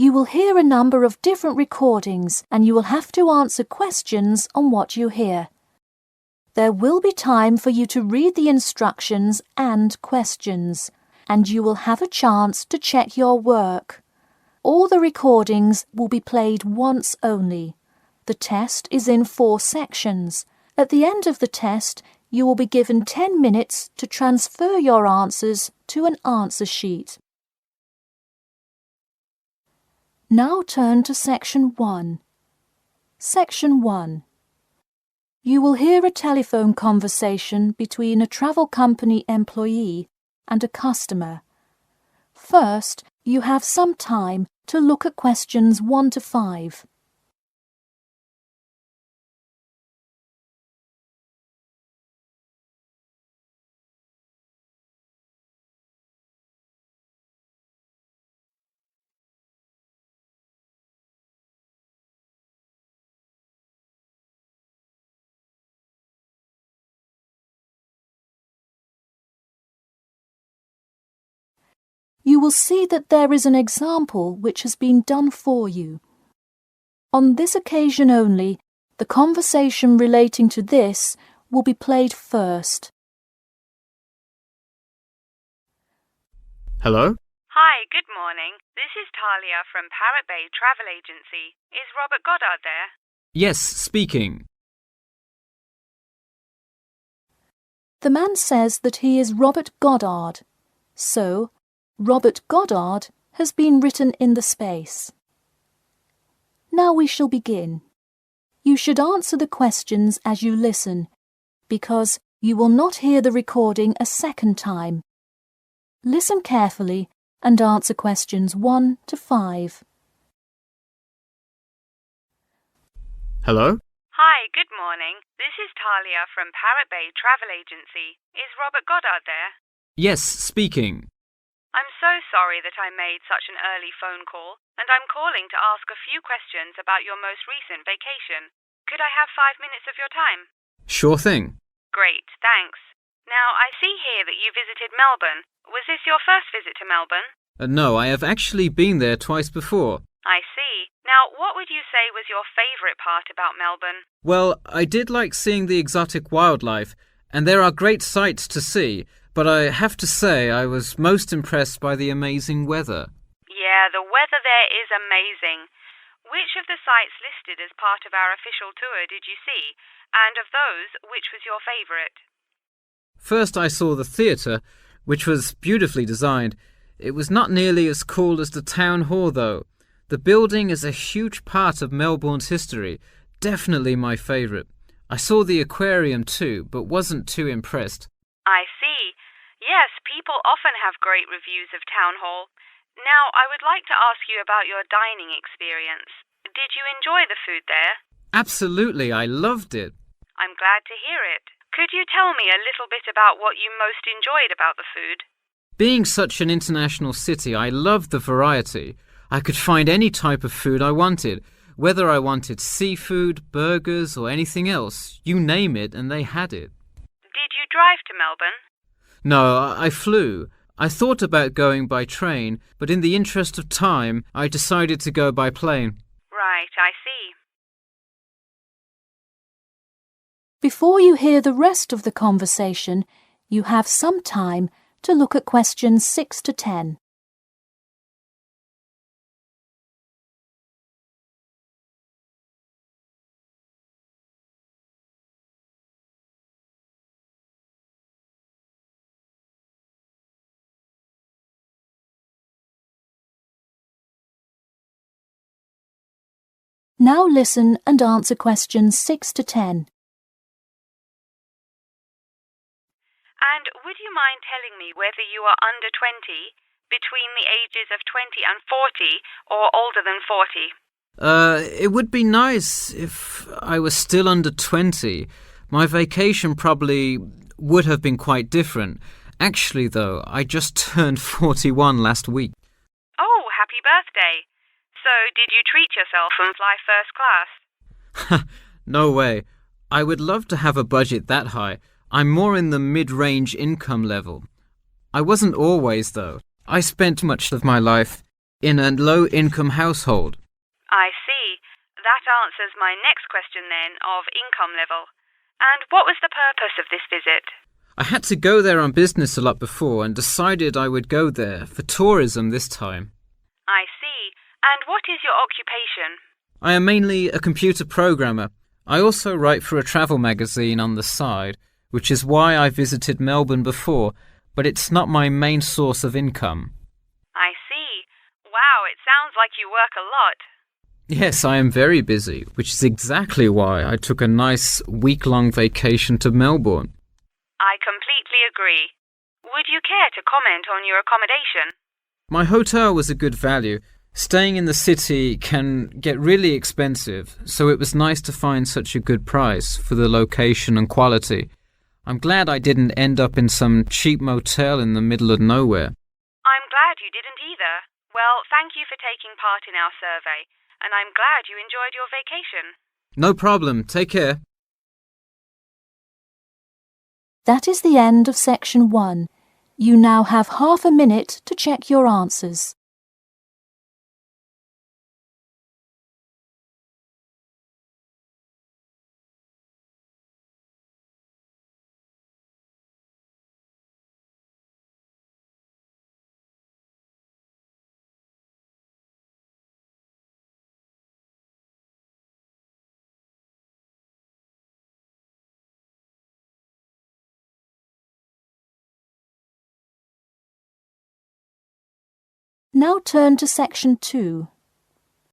You will hear a number of different recordings and you will have to answer questions on what you hear. There will be time for you to read the instructions and questions, and you will have a chance to check your work. All the recordings will be played once only. The test is in 4 sections. At the end of the test, you will be given 10 minutes to transfer your answers to an answer sheet. Now turn to Section 1. Section 1. You will hear a telephone conversation between a travel company employee and a customer. First, you have some time to look at questions 1 to 5. You will see that there is an example which has been done for you. On this occasion only, the conversation relating to this will be played first. Hello? Hi, good morning. This is Talia from Parrot Bay Travel Agency. Is Robert Goddard there? Yes, speaking. The man says that he is Robert Goddard, so Robert Goddard has been written in the space. Now we shall begin. You should answer the questions as you listen, because you will not hear the recording a second time. Listen carefully and answer questions 1 to 5. Hello? Hi, good morning. This is Talia from Parrot Bay Travel Agency. Is Robert Goddard there? Yes, speaking. I'm so sorry that I made such an early phone call, and I'm calling to ask a few questions about your most recent vacation. Could I have 5 minutes of your time? Sure thing. Great, thanks. Now, I see here that you visited Melbourne. Was this your first visit to Melbourne? No, I have actually been there twice before. I see. Now, what would you say was your favourite part about Melbourne? Well, I did like seeing the exotic wildlife, and there are great sights to see, but I have to say I was most impressed by the amazing weather. Yeah, the weather there is amazing. Which of the sites listed as part of our official tour did you see? And of those, which was your favourite? First I saw the theatre, which was beautifully designed. It was not nearly as cool as the town hall, though. The building is a huge part of Melbourne's history. Definitely my favourite. I saw the aquarium too, but wasn't too impressed. I see. Yes, people often have great reviews of Town Hall. Now, I would like to ask you about your dining experience. Did you enjoy the food there? Absolutely, I loved it. I'm glad to hear it. Could you tell me a little bit about what you most enjoyed about the food? Being such an international city, I loved the variety. I could find any type of food I wanted, whether I wanted seafood, burgers, or anything else. You name it, and they had it. Did you drive to Melbourne? No, I flew. I thought about going by train, but in the interest of time, I decided to go by plane. Right, I see. Before you hear the rest of the conversation, you have some time to look at questions 6 to 10. Now listen and answer questions 6 to 10. And would you mind telling me whether you are under 20, between the ages of 20 and 40, or older than 40? It would be nice if I was still under 20. My vacation probably would have been quite different. Actually, though, I just turned 41 last week. Oh, happy birthday. So, did you treat yourself and fly first class? No way. I would love to have a budget that high. I'm more in the mid-range income level. I wasn't always, though. I spent much of my life in a low-income household. I see. That answers my next question then, of income level. And what was the purpose of this visit? I had to go there on business a lot before and decided I would go there for tourism this time. I see. And what is your occupation? I am mainly a computer programmer. I also write for a travel magazine on the side, which is why I visited Melbourne before, but it's not my main source of income. I see. Wow, it sounds like you work a lot. Yes, I am very busy, which is exactly why I took a nice week-long vacation to Melbourne. I completely agree. Would you care to comment on your accommodation? My hotel was a good value. Staying in the city can get really expensive, so it was nice to find such a good price for the location and quality. I'm glad I didn't end up in some cheap motel in the middle of nowhere. I'm glad you didn't either. Well, thank you for taking part in our survey, and I'm glad you enjoyed your vacation. No problem. Take care. That is the end of section 1. You now have half a minute to check your answers. Now turn to section 2.